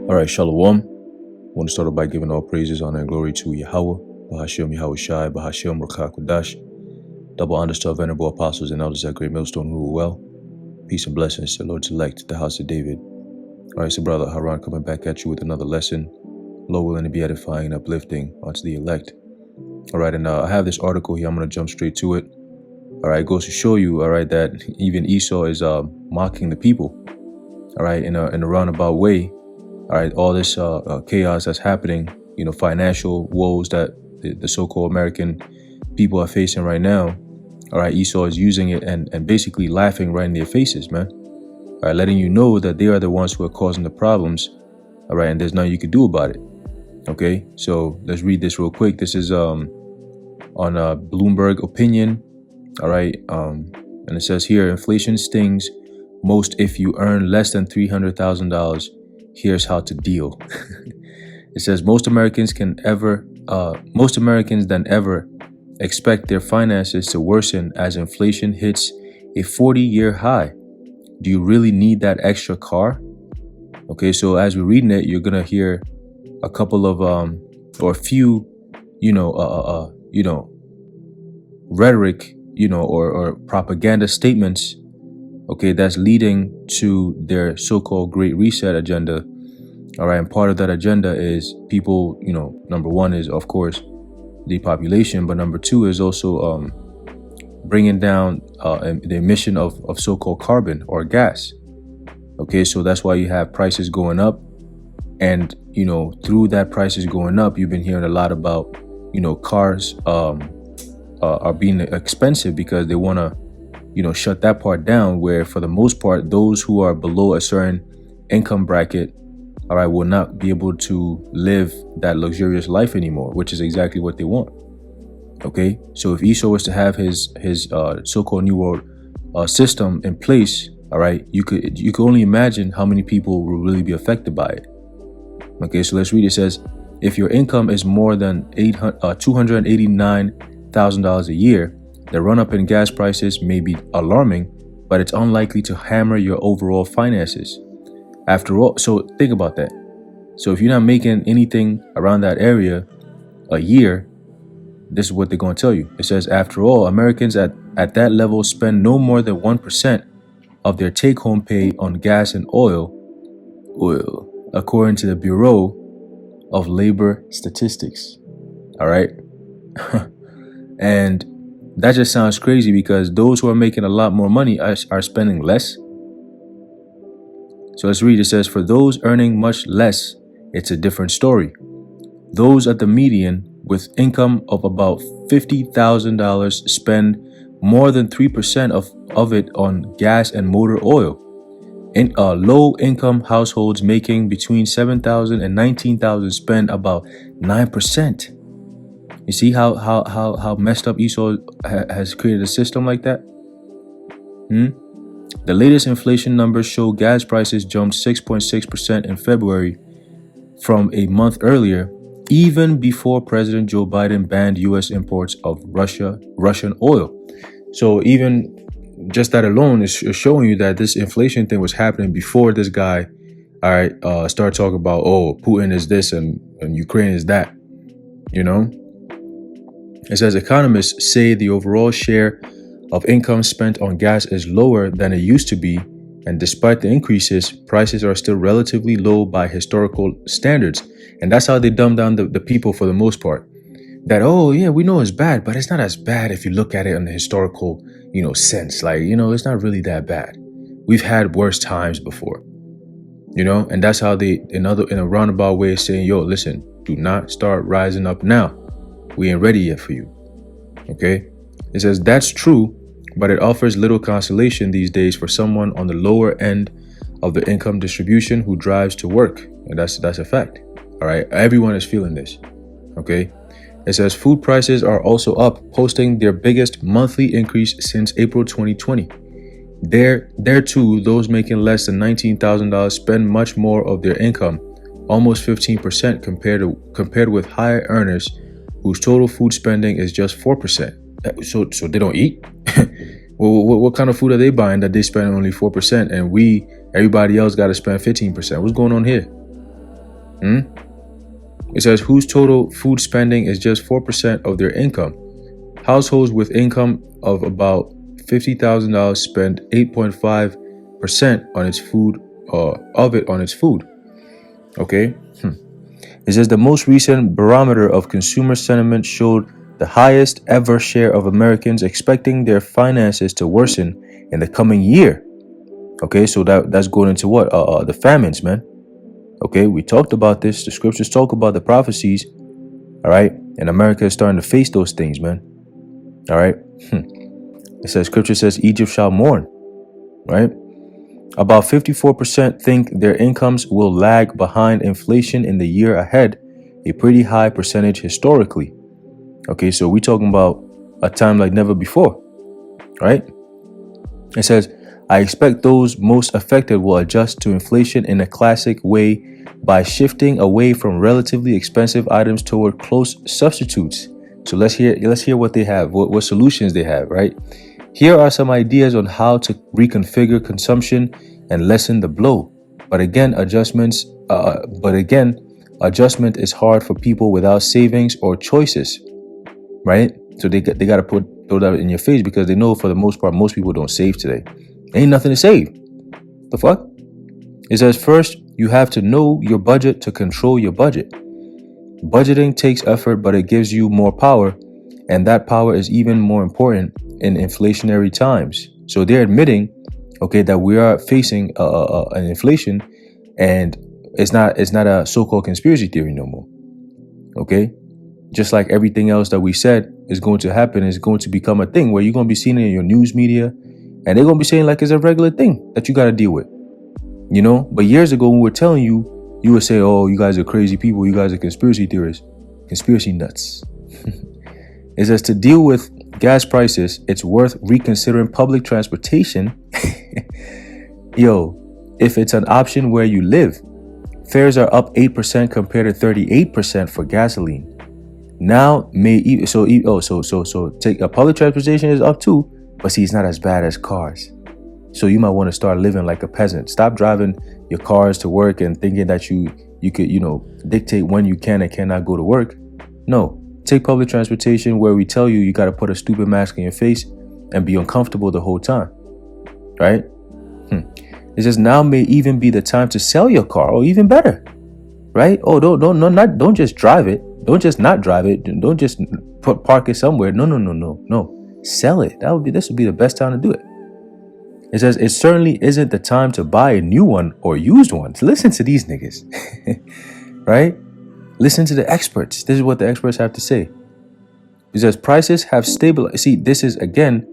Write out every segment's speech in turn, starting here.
All right, Shalom. I want to start off by giving all praises, honor, and glory to Yahweh, Bahashem Yahweh Shai, Bahashem Ruach Kodash, double honors to our venerable apostles and elders at Great Millstone rule well. Peace and blessings to the Lord's elect, the house of David. All right, so brother Haran coming back at you with another lesson. Lord willing to be edifying and uplifting unto the elect. All right, and I have this article here. I'm going to jump straight to it. All right, it goes to show you, all right, that even Esau is mocking the people. All right, in a roundabout way. All right, all this chaos that's happening, financial woes that the so-called American people are facing right now. All right, Esau is using it and basically laughing right in their faces, man. All right, letting you know that they are the ones who are causing the problems. All right, and there's nothing you can do about it. Okay, so let's read this real quick. This is on Bloomberg opinion. All right, and it says here, inflation stings most if you earn less than $300,000. Here's how to deal. It says most Americans than ever expect their finances to worsen as inflation hits a 40-year high. Do you really need that extra car? Okay, so as we're reading it, you're gonna hear a couple of or a few, rhetoric, or propaganda statements. Okay, that's leading to their so-called Great Reset agenda. All right, and part of that agenda is people, number one is, of course, depopulation, but number two is also bringing down the emission of so-called carbon or gas. Okay, so that's why you have prices going up. And, through that prices going up, you've been hearing a lot about, cars are being expensive because they want to, shut that part down, where for the most part, those who are below a certain income bracket, all right, will not be able to live that luxurious life anymore, which is exactly what they want. Okay, so if Esau was to have his so-called New World system in place, all right, you could only imagine how many people will really be affected by it. Okay, so let's read. It says, if your income is more than $289,000 a year, the run-up in gas prices may be alarming, but it's unlikely to hammer your overall finances. After all, so think about that. So if you're not making anything around that area a year, this is what they're going to tell you. It says, after all, Americans at that level spend no more than 1% of their take-home pay on gas and oil, according to the Bureau of Labor Statistics. All right. And that just sounds crazy because those who are making a lot more money are spending less. So let's read. It says, for those earning much less, it's a different story. Those at the median with income of about $50,000 spend more than 3% of it on gas and motor oil. In low-income households making between $7,000 and $19,000 spend about 9%. You see how messed up Esau has created a system like that? The latest inflation numbers show gas prices jumped 6.6% in February from a month earlier, even before President Joe Biden banned U.S. imports of Russian oil. So even just that alone is showing you that this inflation thing was happening before this guy, started talking about, Putin is this and Ukraine is that, It says economists say the overall share of income spent on gas is lower than it used to be, and despite the increases, prices are still relatively low by historical standards. And that's how they dumb down the people for the most part. That, we know it's bad, but it's not as bad if you look at it in the historical, sense. Like, it's not really that bad. We've had worse times before, and that's how they, in a roundabout way, of saying, listen, do not start rising up now. We ain't ready yet for you. Okay. It says that's true, but it offers little consolation these days for someone on the lower end of the income distribution who drives to work. And that's a fact. All right. Everyone is feeling this. Okay. It says food prices are also up, posting their biggest monthly increase since April 2020. There too, those making less than $19,000 spend much more of their income, almost 15% compared with higher earners whose total food spending is just 4%. So they don't eat? Well, what kind of food are they buying that they spend only 4% and everybody else got to spend 15%? What's going on here? Hmm? It says whose total food spending is just 4% of their income. Households with income of about $50,000 spend 8.5% on its food, of it on its food. Okay. It says the most recent barometer of consumer sentiment showed the highest ever share of Americans expecting their finances to worsen in the coming year. Okay, so that's going into what? The famines, man. Okay, we talked about this. The scriptures talk about the prophecies. All right, and America is starting to face those things, man. All right. It says scripture says Egypt shall mourn. Right. About 54% think their incomes will lag behind inflation in the year ahead, a pretty high percentage historically. Okay, so we're talking about a time like never before, right? It says, I expect those most affected will adjust to inflation in a classic way by shifting away from relatively expensive items toward close substitutes. So let's hear what they have, what solutions they have, right? Here are some ideas on how to reconfigure consumption and lessen the blow. But again, adjustment is hard for people without savings or choices, right? So they got to throw that in your face because they know for the most part, most people don't save today. Ain't nothing to save. The fuck? It says first, you have to know your budget to control your budget. Budgeting takes effort, but it gives you more power. And that power is even more important in inflationary times. So they're admitting, okay, that we are facing an inflation, and it's not a so-called conspiracy theory no more. Okay, just like everything else that we said is going to happen, is going to become a thing where you're going to be seeing it in your news media, and they're going to be saying like it's a regular thing that you got to deal with, you know. But years ago, when we were telling you, you would say, "Oh, you guys are crazy people. You guys are conspiracy theorists, conspiracy nuts." It says to deal with gas prices, it's worth reconsidering public transportation. Yo, if it's an option where you live, fares are up 8% compared to 38% for gasoline. Now take a public transportation is up too, but see, it's not as bad as cars. So you might want to start living like a peasant. Stop driving your cars to work and thinking that you could, dictate when you can and cannot go to work. No. Take public transportation where we tell you got to put a stupid mask on your face and be uncomfortable the whole time, right? It says now may even be the time to sell your car, or even better, right? Oh, don't just drive it. Don't just not drive it. Don't just park it somewhere. No. Sell it. This would be the best time to do it. It says it certainly isn't the time to buy a new one or used one. Listen to these niggas, right? Listen to the experts. This is what the experts have to say. It says prices have stabilized. See, this is again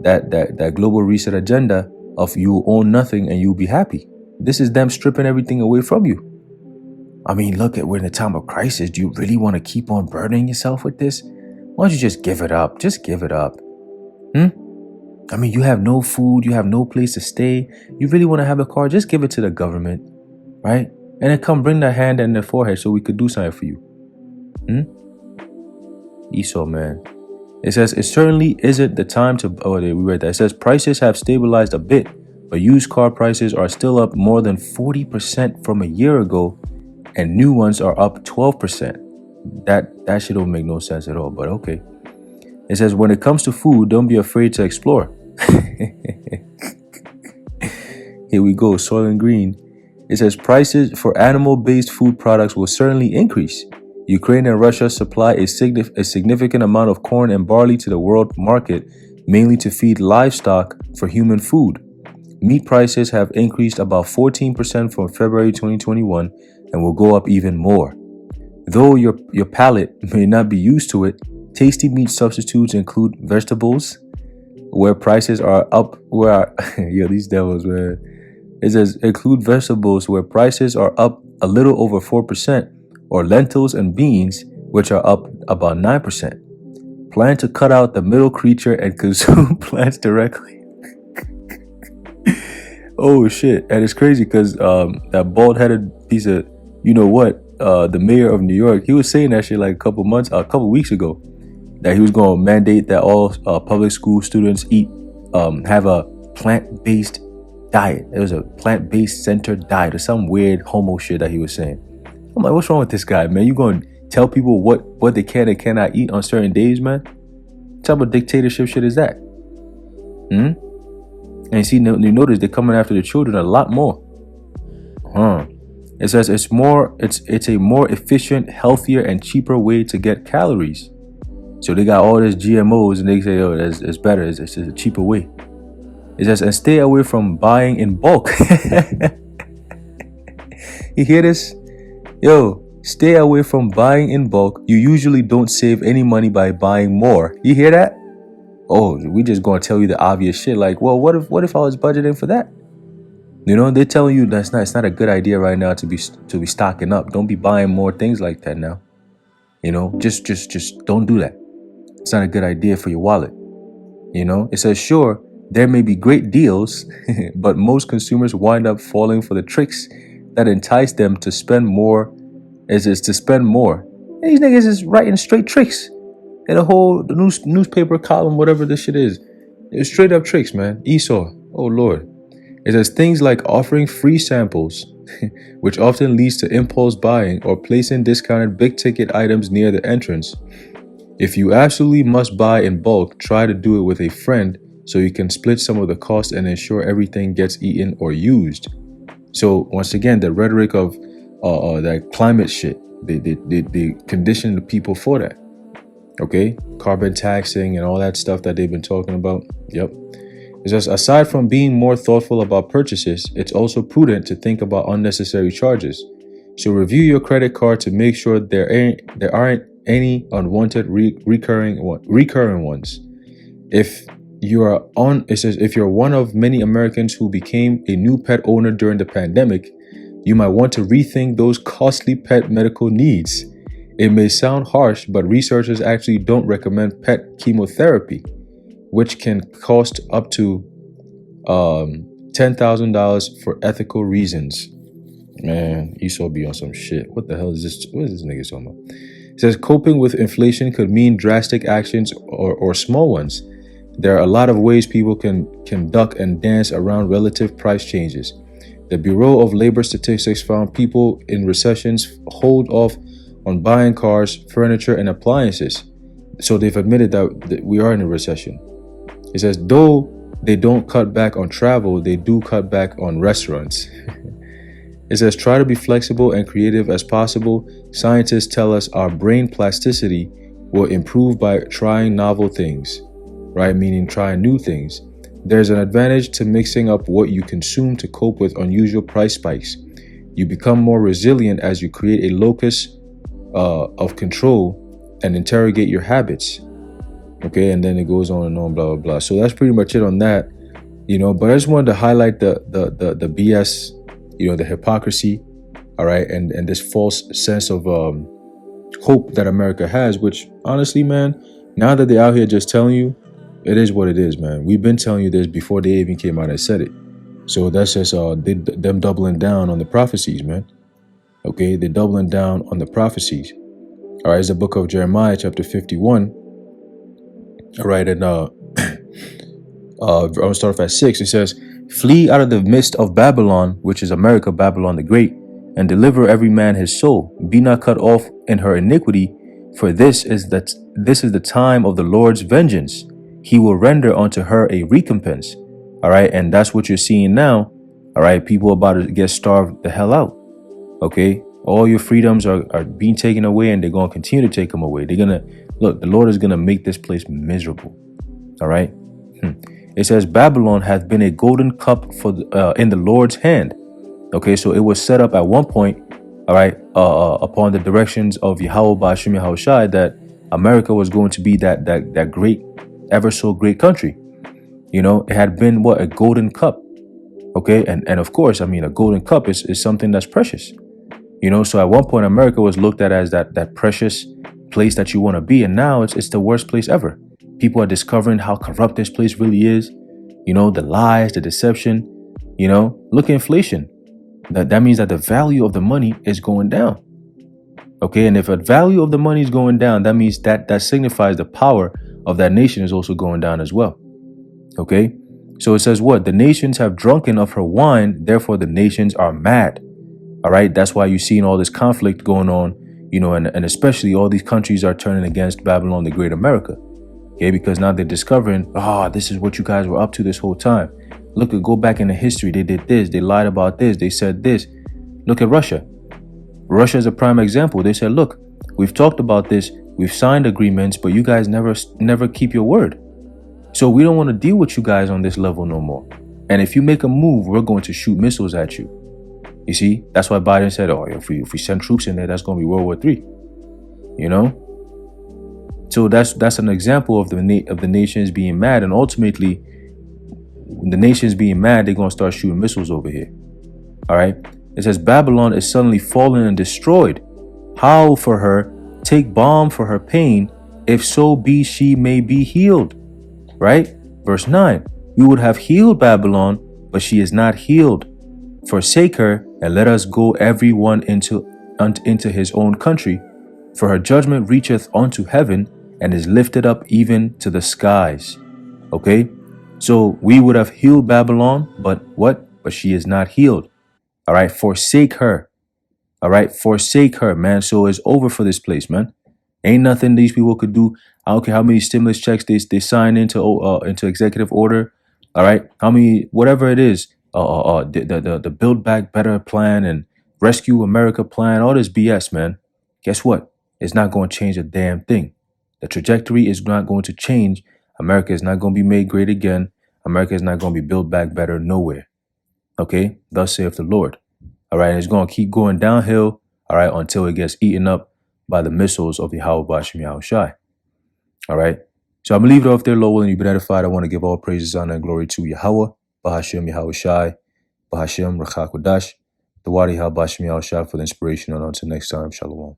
that global reset agenda of you own nothing and you'll be happy. This is them stripping everything away from you. I mean, look, we're in a time of crisis. Do you really want to keep on burdening yourself with this? Why don't you just give it up? Just give it up. I mean, you have no food. You have no place to stay. You really want to have a car? Just give it to the government, right? And then come bring that hand and the forehead so we could do something for you. Esau, man. It says it certainly isn't the time to. Oh, we read that. It says prices have stabilized a bit, but used car prices are still up more than 40% from a year ago, and new ones are up 12%. That shit don't make no sense at all. But okay. It says when it comes to food, don't be afraid to explore. Here we go. Soil and Green. It says prices for animal-based food products will certainly increase. Ukraine and Russia supply a significant amount of corn and barley to the world market, mainly to feed livestock for human food. Meat prices have increased about 14% from February 2021 and will go up even more. Though your palate may not be used to it, tasty meat substitutes include vegetables, where prices are up. These devils, man. It says include vegetables where prices are up a little over 4%, or lentils and beans, which are up about 9%. Plan to cut out the middle creature and consume plants directly. Oh shit. And it's crazy because that bald-headed piece of the mayor of New York, he was saying that shit like a couple weeks ago, that he was going to mandate that all public school students have a plant-based diet. It was a plant-based centered diet or some weird homo shit that he was saying. I'm like, what's wrong with this guy, man? You going to tell people what they can and cannot eat on certain days, man? What type of dictatorship shit is that? And you see, you notice they're coming after the children a lot more. It says it's a more efficient, healthier, and cheaper way to get calories. So they got all this GMOs, and they say, oh, it's better. It's just a cheaper way. It says, and stay away from buying in bulk. You hear this? Yo, stay away from buying in bulk. You usually don't save any money by buying more. You hear that? Oh, we just gonna tell you the obvious shit. Like, well, what if I was budgeting for that? You know, they're telling you it's not a good idea right now to be stocking up. Don't be buying more things like that now. You know, just don't do that. It's not a good idea for your wallet. You know, it says, sure, there may be great deals, but most consumers wind up falling for the tricks that entice them to spend more. To spend more. And these niggas is writing straight tricks in a whole newspaper column, whatever this shit is. It's straight up tricks, man. Esau. Oh Lord. It says things like offering free samples, which often leads to impulse buying, or placing discounted big ticket items near the entrance. If you absolutely must buy in bulk, try to do it with a friend so you can split some of the cost and ensure everything gets eaten or used. So once again, the rhetoric of that climate shit, they condition the people for that. Okay, carbon taxing and all that stuff that they've been talking about. Yep. It's just, aside from being more thoughtful about purchases, it's also prudent to think about unnecessary charges. So review your credit card to make sure there aren't any unwanted recurring ones. If you're one of many Americans who became a new pet owner during the pandemic, you might want to rethink those costly pet medical needs. It may sound harsh, but researchers actually don't recommend pet chemotherapy, which can cost up to $10,000 for ethical reasons. Man, Esau be on some shit. What the hell is this? What is this nigga talking about? It says coping with inflation could mean drastic actions or small ones. There are a lot of ways people can duck and dance around relative price changes. The Bureau of Labor Statistics found people in recessions hold off on buying cars, furniture, and appliances. So they've admitted that we are in a recession. It says, though they don't cut back on travel, they do cut back on restaurants. It says, try to be flexible and creative as possible. Scientists tell us our brain plasticity will improve by trying novel things, right? Meaning trying new things. There's an advantage to mixing up what you consume to cope with unusual price spikes. You become more resilient as you create a locus of control and interrogate your habits. Okay, and then it goes on and on, blah, blah, blah. So that's pretty much it on that, you know, but I just wanted to highlight the BS, you know, the hypocrisy, all right, and this false sense of hope that America has, which honestly, man, now that they're out here just telling you, it is what it is, man. We've been telling you this before they even came out and said it. So that's just them doubling down on the prophecies, man. Okay, they're doubling down on the prophecies. All right, it's the book of Jeremiah, chapter 51. All right, and I'm gonna start off at 6. It says, "Flee out of the midst of Babylon, which is America, Babylon the Great, and deliver every man his soul. Be not cut off in her iniquity, for this is the time of the Lord's vengeance. He will render unto her a recompense." All right, and that's what you're seeing now. All right, people about to get starved the hell out. Okay, all your freedoms are being taken away, and they're going to continue to take them away. They're gonna look. The Lord is gonna make this place miserable. All right. It says Babylon hath been a golden cup for in the Lord's hand. Okay, so it was set up at one point. All right, upon the directions of Yahweh Ba'ashim Yahushai, that America was going to be that great, ever so great country. You know, it had been a golden cup. Okay, and of course, I mean, a golden cup is something that's precious. You know, so at one point, America was looked at as that precious place that you want to be, and now it's the worst place ever. People are discovering how corrupt this place really is. You know, the lies, the deception. You know, look at inflation. That means that the value of the money is going down. Okay, and if the value of the money is going down, that means that signifies the power of that nation is also going down as well. Okay, so it says what? The nations have drunken of her wine, therefore the nations are mad. All right. That's why you're seeing all this conflict going on, and especially all these countries are turning against Babylon, the Great America. Okay. Because now they're discovering, this is what you guys were up to this whole time. Look, go back in the history. They did this. They lied about this. They said this. Look at Russia. Russia is a prime example. They said, look, we've talked about this. We've signed agreements, but you guys never keep your word. So we don't want to deal with you guys on this level no more. And if you make a move, we're going to shoot missiles at you. You see, that's why Biden said, if we send troops in there, that's going to be World War III. So that's an example of the nations being mad, and ultimately, when the nations being mad, they're going to start shooting missiles over here. All right. It says Babylon is suddenly fallen and destroyed. Howl for her, take balm for her pain, if so be she may be healed. Right? Verse 9. We would have healed Babylon, but she is not healed. Forsake her, and let us go every one into his own country. For her judgment reacheth unto heaven, and is lifted up even to the skies. Okay? So we would have healed Babylon, but what? But she is not healed. All right? Forsake her. All right? Forsake her, man. So it's over for this place, man. Ain't nothing these people could do. I don't care how many stimulus checks they sign into executive order. All right? How many, whatever it is, the Build Back Better plan and Rescue America plan, all this BS, man. Guess what? It's not going to change a damn thing. The trajectory is not going to change. America is not going to be made great again. America is not going to be built back better nowhere. Okay? Thus saith the Lord. All right? And it's going to keep going downhill, all right, until it gets eaten up by the missiles of Yahweh Bashim Yahushai. All right? So I'm going to leave it off there, Lowell, and you've been edified. I want to give all praises, honor, and glory to Yahweh, Bahashim Yahushai, Bahashim Rachakodash, the Wadi Bashim Yahushai for the inspiration. And until next time, Shalom.